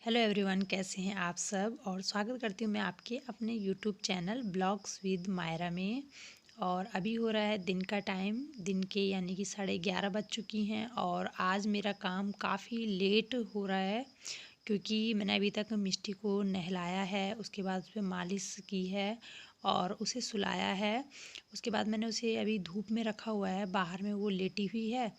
Hello everyone, कैसे हैं आप सब। और स्वागत करती हूँ मैं आपके अपने YouTube channel blogs with Myra में। और अभी हो रहा है दिन का टाइम, दिन के यानी कि 11:30 बज चुकी हैं। और आज मेरा काम काफ़ी लेट हो रहा है क्योंकि मैंने अभी तक मिष्टी को नहलाया है, उसके बाद उस पर मालिश की है और उसे सुलाया है। उसके बाद मैंने उसे अभी धूप में रखा हुआ है, बाहर में वो लेटी हुई है।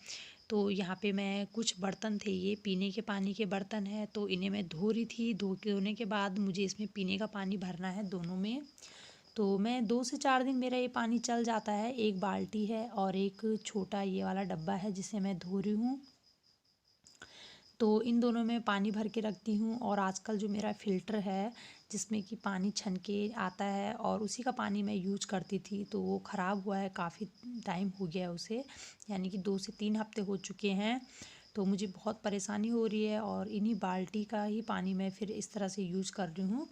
तो यहाँ पे मैं कुछ बर्तन थे, ये पीने के पानी के बर्तन है, तो इन्हें मैं धो रही थी। धोने के बाद मुझे इसमें पीने का पानी भरना है दोनों में। तो मैं 2 से 4 दिन मेरा ये पानी चल जाता है। एक बाल्टी है और एक छोटा ये वाला डब्बा है जिसे मैं धो रही हूँ। तो इन दोनों में पानी भर के रखती हूँ। और आजकल जो मेरा फ़िल्टर है जिसमें कि पानी छन के आता है और उसी का पानी मैं यूज करती थी, तो वो ख़राब हुआ है, काफ़ी टाइम हो गया है उसे, यानी कि 2 से 3 हफ्ते हो चुके हैं। तो मुझे बहुत परेशानी हो रही है और इन्हीं बाल्टी का ही पानी मैं फिर इस तरह से यूज़ कर रही हूँ।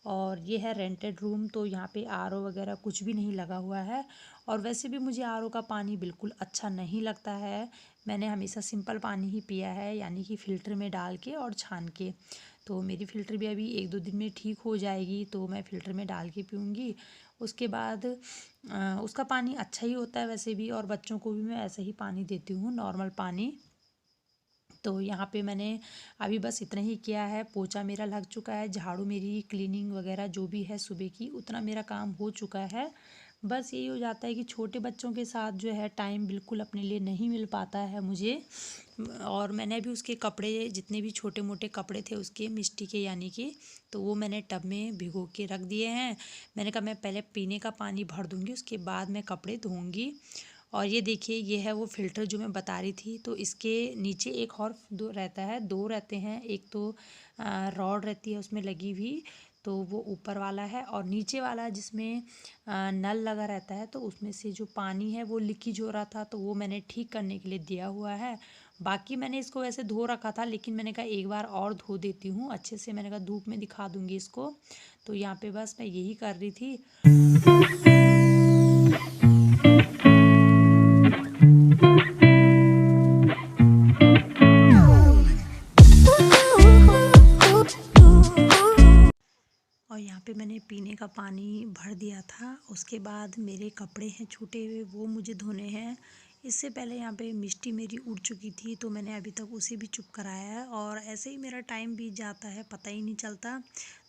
और ये है रेंटेड रूम, तो यहाँ पे आरओ वगैरह कुछ भी नहीं लगा हुआ है। और वैसे भी मुझे आरओ का पानी बिल्कुल अच्छा नहीं लगता है। मैंने हमेशा सिंपल पानी ही पिया है, यानी कि फ़िल्टर में डाल के और छान के। तो मेरी फ़िल्टर भी अभी 1-2 दिन में ठीक हो जाएगी, तो मैं फ़िल्टर में डाल के पीऊँगी। उसके बाद उसका पानी अच्छा ही होता है वैसे भी, और बच्चों को भी मैं ऐसे ही पानी देती हूँ, नॉर्मल पानी। तो यहाँ पे मैंने अभी बस इतना ही किया है। पोछा मेरा लग चुका है, झाड़ू मेरी क्लीनिंग वगैरह जो भी है सुबह की, उतना मेरा काम हो चुका है। बस यही हो जाता है कि छोटे बच्चों के साथ जो है टाइम बिल्कुल अपने लिए नहीं मिल पाता है मुझे। और मैंने अभी उसके कपड़े, जितने भी छोटे मोटे कपड़े थे उसके, मिष्टी के यानी कि, तो वो मैंने टब में भिगो के रख दिए हैं। मैंने कहा मैं पहले पीने का पानी भर दूँगी, उसके बाद मैं कपड़े धोऊँगी। और ये देखिए, ये है वो फ़िल्टर जो मैं बता रही थी। तो इसके नीचे एक और दो रहता है, दो रहते हैं। एक तो रॉड रहती है उसमें लगी हुई, तो वो ऊपर वाला है। और नीचे वाला जिसमें नल लगा रहता है, तो उसमें से जो पानी है वो लीकेज हो रहा था, तो वो मैंने ठीक करने के लिए दिया हुआ है। बाकी मैंने इसको वैसे धो रखा था, लेकिन मैंने कहा एक बार और धो देती हूँ अच्छे से। मैंने कहा धूप में दिखा दूँगी इसको। तो यहाँ पे बस मैं यही कर रही थी। और यहाँ पे मैंने पीने का पानी भर दिया था। उसके बाद मेरे कपड़े हैं छूटे हुए, वो मुझे धोने हैं। इससे पहले यहाँ पे मिष्टी मेरी उड़ चुकी थी, तो मैंने अभी तक उसे भी चुप कराया है। और ऐसे ही मेरा टाइम बीत जाता है, पता ही नहीं चलता।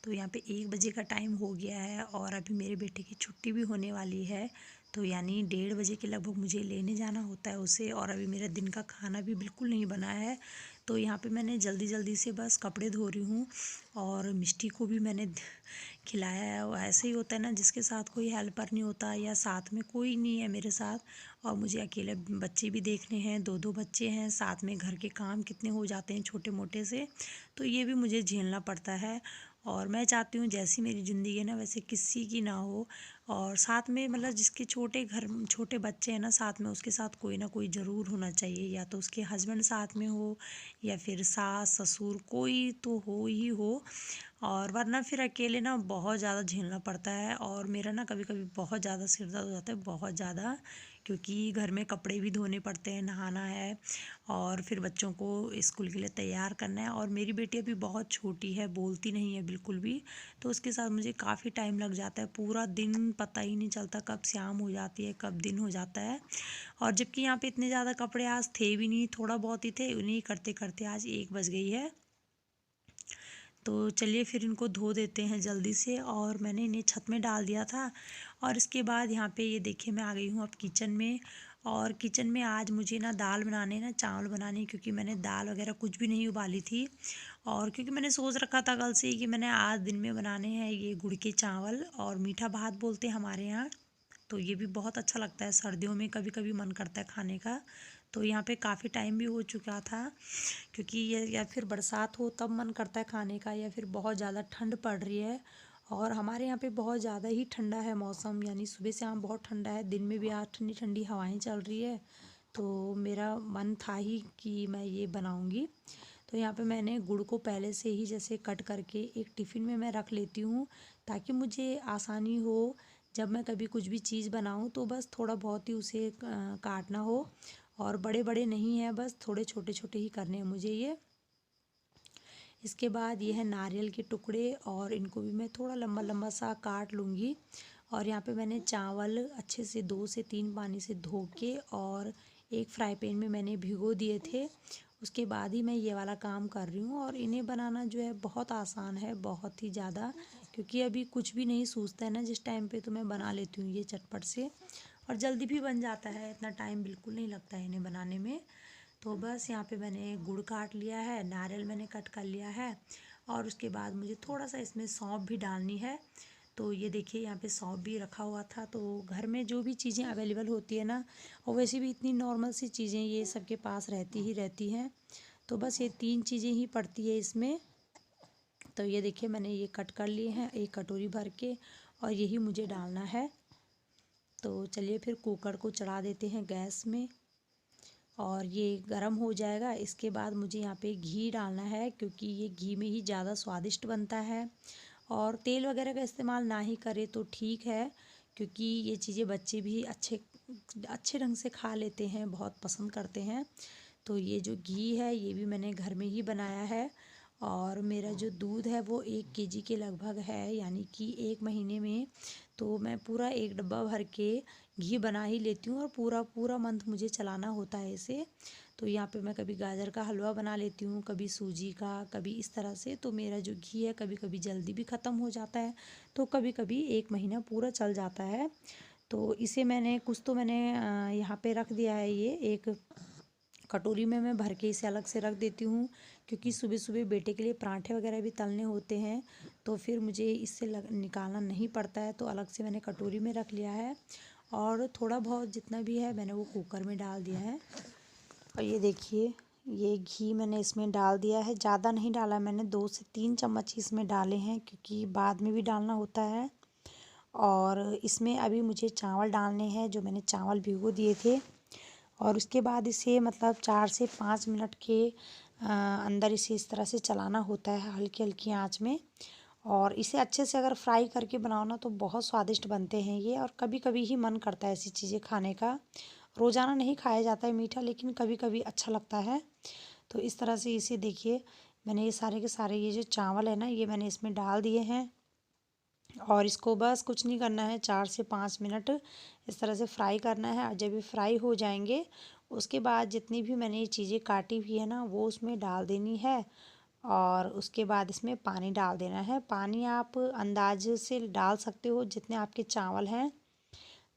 तो यहाँ पे 1 बजे का टाइम हो गया है और अभी मेरे बेटे की छुट्टी भी होने वाली है। तो यानी 1:30 बजे के लगभग मुझे लेने जाना होता है उसे। और अभी मेरा दिन का खाना भी बिल्कुल नहीं बना है। तो यहाँ पे मैंने जल्दी जल्दी से बस कपड़े धो रही हूँ। और मिष्टी को भी मैंने खिलाया है। वो ऐसे ही होता है ना, जिसके साथ कोई हेल्पर नहीं होता या साथ में कोई नहीं है मेरे साथ, और मुझे अकेले बच्चे भी देखने हैं, 2-2 बच्चे हैं, साथ में घर के काम कितने हो जाते हैं छोटे मोटे से, तो ये भी मुझे झेलना पड़ता है। और मैं चाहती हूँ जैसी मेरी ज़िंदगी है ना, वैसे किसी की ना हो। और साथ में मतलब जिसके छोटे बच्चे हैं ना साथ में, उसके साथ कोई ना कोई ज़रूर होना चाहिए, या तो उसके हस्बैंड साथ में हो या फिर सास ससुर, कोई तो हो ही हो। और वरना फिर अकेले ना बहुत ज़्यादा झेलना पड़ता है। और मेरा ना कभी कभी बहुत ज़्यादा सिर दर्द हो जाता है, बहुत ज़्यादा, क्योंकि घर में कपड़े भी धोने पड़ते हैं, नहाना है, और फिर बच्चों को स्कूल के लिए तैयार करना है। और मेरी बेटी अभी बहुत छोटी है, बोलती नहीं है बिल्कुल भी, तो उसके साथ मुझे काफ़ी टाइम लग जाता है। पूरा दिन पता ही नहीं चलता कब शाम हो जाती है, कब दिन हो जाता है। और जबकि यहाँ पे इतने ज़्यादा कपड़े आज थे भी नहीं, थोड़ा बहुत ही थे, उन्हीं करते करते आज 1 बज गई है। तो चलिए फिर इनको धो देते हैं जल्दी से। और मैंने इन्हें छत में डाल दिया था। और इसके बाद यहाँ पे ये देखिए, मैं आ गई हूँ अब किचन में। और किचन में आज मुझे ना दाल बनाने, ना चावल बनाने, क्योंकि मैंने दाल वगैरह कुछ भी नहीं उबाली थी। और क्योंकि मैंने सोच रखा था कल से ही कि मैंने आज दिन में बनाने हैं ये गुड़ के चावल, और मीठा भात बोलते हैं हमारे यहाँ। तो ये भी बहुत अच्छा लगता है, सर्दियों में कभी कभी मन करता है खाने का। तो यहाँ पे काफ़ी टाइम भी हो चुका था, क्योंकि ये या फिर बरसात हो तब मन करता है खाने का, या फिर बहुत ज़्यादा ठंड पड़ रही है। और हमारे यहाँ पे बहुत ज़्यादा ही ठंडा है मौसम, यानी सुबह से शाम बहुत ठंडा है, दिन में भी आज ठंडी ठंडी हवाएं चल रही है। तो मेरा मन था ही कि मैं ये बनाऊंगी। तो यहाँ पे मैंने गुड़ को पहले से ही जैसे कट करके एक टिफ़िन में मैं रख लेती हूँ, ताकि मुझे आसानी हो जब मैं कभी कुछ भी चीज़ बनाऊँ, तो बस थोड़ा बहुत ही उसे काटना हो। और बड़े बड़े नहीं है, बस थोड़े छोटे छोटे ही करने हैं मुझे ये। इसके बाद ये है नारियल के टुकड़े और इनको भी मैं थोड़ा लंबा लंबा सा काट लूँगी। और यहाँ पे मैंने चावल अच्छे से 2 से 3 पानी से धो के और एक फ्राई पैन में मैंने भिगो दिए थे। उसके बाद ही मैं ये वाला काम कर रही हूँ। और इन्हें बनाना जो है बहुत आसान है, बहुत ही ज़्यादा, क्योंकि अभी कुछ भी नहीं सूझता है ना जिस टाइम पे, तो मैं बना लेती हूँ ये चटपट से। और जल्दी भी बन जाता है, इतना टाइम बिल्कुल नहीं लगता है इन्हें बनाने में। तो बस यहाँ पे मैंने गुड़ काट लिया है, नारियल मैंने कट कर लिया है। और उसके बाद मुझे थोड़ा सा इसमें सौंफ भी डालनी है। तो ये देखिए यहाँ पे सौंफ भी रखा हुआ था। तो घर में जो भी चीज़ें अवेलेबल होती है ना, और वैसे भी इतनी नॉर्मल सी चीज़ें ये सबके पास रहती ही रहती हैं। तो बस ये 3 चीज़ें ही पड़ती है इसमें। तो ये देखिए मैंने ये कट कर लिए हैं एक कटोरी भर के, और यही मुझे डालना है। तो चलिए फिर कुकर को चढ़ा देते हैं गैस में, और ये गरम हो जाएगा। इसके बाद मुझे यहाँ पे घी डालना है, क्योंकि ये घी में ही ज़्यादा स्वादिष्ट बनता है। और तेल वगैरह का इस्तेमाल ना ही करें तो ठीक है, क्योंकि ये चीज़ें बच्चे भी अच्छे अच्छे ढंग से खा लेते हैं, बहुत पसंद करते हैं। तो ये जो घी है ये भी मैंने घर में ही बनाया है। और मेरा जो दूध है वो 1 केजी के लगभग है, यानी कि 1 महीने में तो मैं पूरा 1 डब्बा भर के घी बना ही लेती हूँ। और पूरा पूरा मंथ मुझे चलाना होता है इसे। तो यहाँ पे मैं कभी गाजर का हलवा बना लेती हूँ, कभी सूजी का, कभी इस तरह से। तो मेरा जो घी है कभी कभी जल्दी भी ख़त्म हो जाता है, तो कभी कभी 1 महीना पूरा चल जाता है। तो इसे मैंने कुछ तो मैंने यहाँ पे रख दिया है, ये एक कटोरी में मैं भर के इसे अलग से रख देती हूँ, क्योंकि सुबह सुबह बेटे के लिए पराठे वगैरह भी तलने होते हैं। तो फिर मुझे इससे निकालना नहीं पड़ता है, तो अलग से मैंने कटोरी में रख लिया है। और थोड़ा बहुत जितना भी है मैंने वो कुकर में डाल दिया है। और ये देखिए ये घी मैंने इसमें डाल दिया है, ज़्यादा नहीं डाला मैंने, 2 से 3 चम्मच इसमें डाले हैं, क्योंकि बाद में भी डालना होता है। और इसमें अभी मुझे चावल डालने हैं, जो मैंने चावल भिगो दिए थे। और उसके बाद इसे मतलब 4 से 5 मिनट के अंदर इसे इस तरह से चलाना होता है, हल्की हल्की आंच में। और इसे अच्छे से अगर फ्राई करके बनाओ ना तो बहुत स्वादिष्ट बनते हैं ये। और कभी कभी ही मन करता है ऐसी चीज़ें खाने का, रोज़ाना नहीं खाया जाता है मीठा, लेकिन कभी कभी अच्छा लगता है। तो इस तरह से इसे देखिए मैंने ये सारे के सारे ये जो चावल है ना ये मैंने इसमें डाल दिए हैं। और इसको बस कुछ नहीं करना है, 4 से 5 मिनट इस तरह से फ्राई करना है। और जब ये फ्राई हो जाएंगे उसके बाद जितनी भी मैंने ये चीज़ें काटी हुई है ना वो उसमें डाल देनी है। और उसके बाद इसमें पानी डाल देना है। पानी आप अंदाज से डाल सकते हो जितने आपके चावल हैं।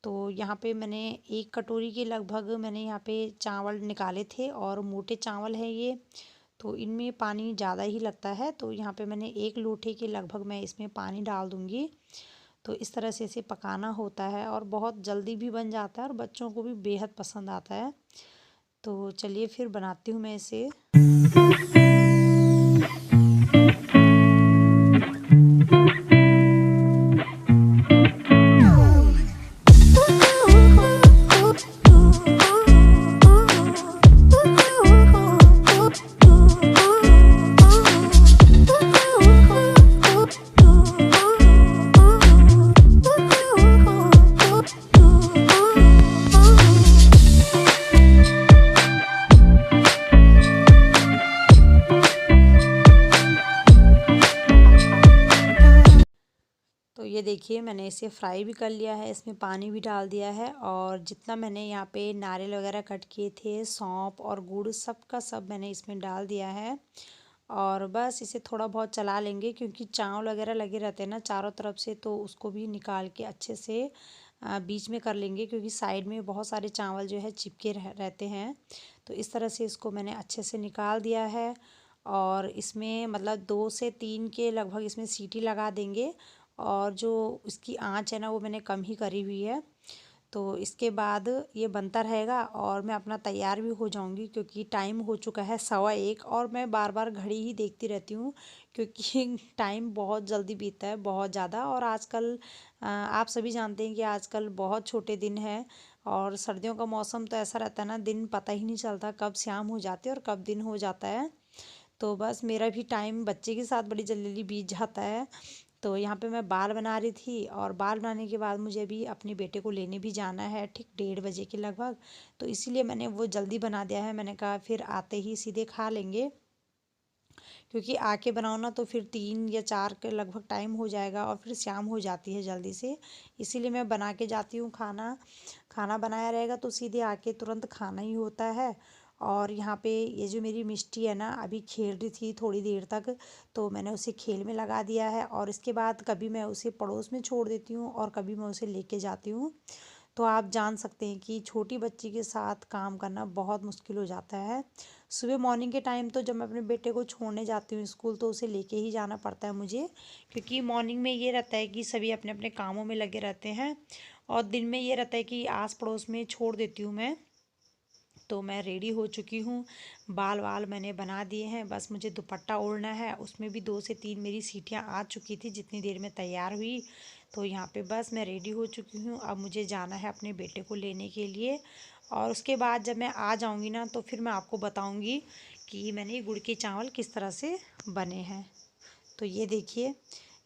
तो यहाँ पे मैंने 1 कटोरी के लगभग मैंने यहाँ पे चावल निकाले थे, और मोटे चावल हैं ये, तो इनमें पानी ज़्यादा ही लगता है। तो यहाँ पे मैंने 1 लोटे के लगभग मैं इसमें पानी डाल दूँगी। तो इस तरह से इसे पकाना होता है, और बहुत जल्दी भी बन जाता है और बच्चों को भी बेहद पसंद आता है। तो चलिए फिर बनाती हूँ मैं इसे। तो ये देखिए मैंने इसे फ्राई भी कर लिया है, इसमें पानी भी डाल दिया है। और जितना मैंने यहाँ पे नारियल वगैरह कट किए थे, सौंफ और गुड़, सब का सब मैंने इसमें डाल दिया है। और बस इसे थोड़ा बहुत चला लेंगे, क्योंकि चावल वगैरह लगे रहते हैं ना चारों तरफ से, तो उसको भी निकाल के अच्छे से बीच में कर लेंगे, क्योंकि साइड में बहुत सारे चावल जो है चिपके रहते हैं। तो इस तरह से इसको मैंने अच्छे से निकाल दिया है। और इसमें मतलब 2 से 3 के लगभग इसमें सीटी लगा देंगे। और जो इसकी आंच है ना वो मैंने कम ही करी हुई है। तो इसके बाद ये बनता रहेगा और मैं अपना तैयार भी हो जाऊंगी, क्योंकि टाइम हो चुका है 1:15। और मैं बार बार घड़ी ही देखती रहती हूँ, क्योंकि टाइम बहुत जल्दी बीतता है, बहुत ज़्यादा। और आजकल आप सभी जानते हैं कि आजकल बहुत छोटे दिन हैं। और सर्दियों का मौसम तो ऐसा रहता है ना, दिन पता ही नहीं चलता कब शाम हो जाती है और कब दिन हो जाता है। तो बस मेरा भी टाइम बच्चे के साथ बड़ी जल्दी बीत जाता है। तो यहाँ पे मैं बाल बना रही थी, और बाल बनाने के बाद मुझे भी अपने बेटे को लेने भी जाना है ठीक 1:30 बजे के लगभग। तो इसीलिए मैंने वो जल्दी बना दिया है, मैंने कहा फिर आते ही सीधे खा लेंगे। क्योंकि आके बनाओ ना तो फिर 3 या 4 के लगभग टाइम हो जाएगा और फिर शाम हो जाती है जल्दी से। इसीलिए मैं बना के जाती हूँ खाना। खाना बनाया रहेगा तो सीधे आके तुरंत खाना ही होता है। और यहाँ पे ये जो मेरी मिष्टी है ना, अभी खेल रही थी थोड़ी देर तक, तो मैंने उसे खेल में लगा दिया है। और इसके बाद कभी मैं उसे पड़ोस में छोड़ देती हूँ और कभी मैं उसे लेके जाती हूँ। तो आप जान सकते हैं कि छोटी बच्ची के साथ काम करना बहुत मुश्किल हो जाता है। सुबह मॉर्निंग के टाइम तो जब मैं अपने बेटे को छोड़ने जाती हूँ स्कूल, तो उसे लेके ही जाना पड़ता है मुझे, क्योंकि मॉर्निंग में ये रहता है कि सभी अपने अपने कामों में लगे रहते हैं। और दिन में ये रहता है कि आस पड़ोस में छोड़ देती हूँ मैं। तो मैं रेडी हो चुकी हूँ, बाल वाल मैंने बना दिए हैं, बस मुझे दुपट्टा ओढ़ना है। उसमें भी 2 से 3 मेरी सीटियाँ आ चुकी थी जितनी देर में तैयार हुई। तो यहाँ पे बस मैं रेडी हो चुकी हूँ, अब मुझे जाना है अपने बेटे को लेने के लिए। और उसके बाद जब मैं आ जाऊँगी ना तो फिर मैं आपको बताऊँगी कि मैंने ये गुड़ के चावल किस तरह से बने हैं। तो ये देखिए,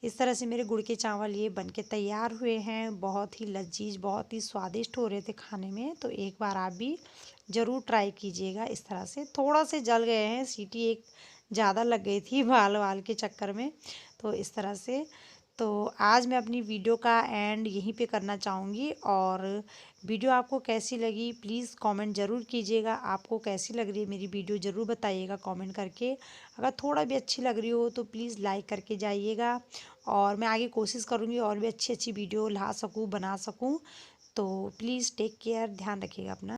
इस तरह से मेरे गुड़ के चावल ये बनके तैयार हुए हैं। बहुत ही लजीज, बहुत ही स्वादिष्ट हो रहे थे खाने में। तो एक बार आप भी ज़रूर ट्राई कीजिएगा इस तरह से। थोड़ा से जल गए हैं, सीटी एक ज़्यादा लग गई थी बाल वाल के चक्कर में। तो इस तरह से तो आज मैं अपनी वीडियो का एंड यहीं पे करना चाहूँगी। और वीडियो आपको कैसी लगी प्लीज़ कमेंट ज़रूर कीजिएगा। आपको कैसी लग रही है मेरी वीडियो ज़रूर बताइएगा कमेंट करके। अगर थोड़ा भी अच्छी लग रही हो तो प्लीज़ लाइक करके जाइएगा। और मैं आगे कोशिश करूँगी और भी अच्छी अच्छी वीडियो ला सकूँ, बना सकूँ। तो प्लीज़ टेक केयर, ध्यान रखिएगा अपना।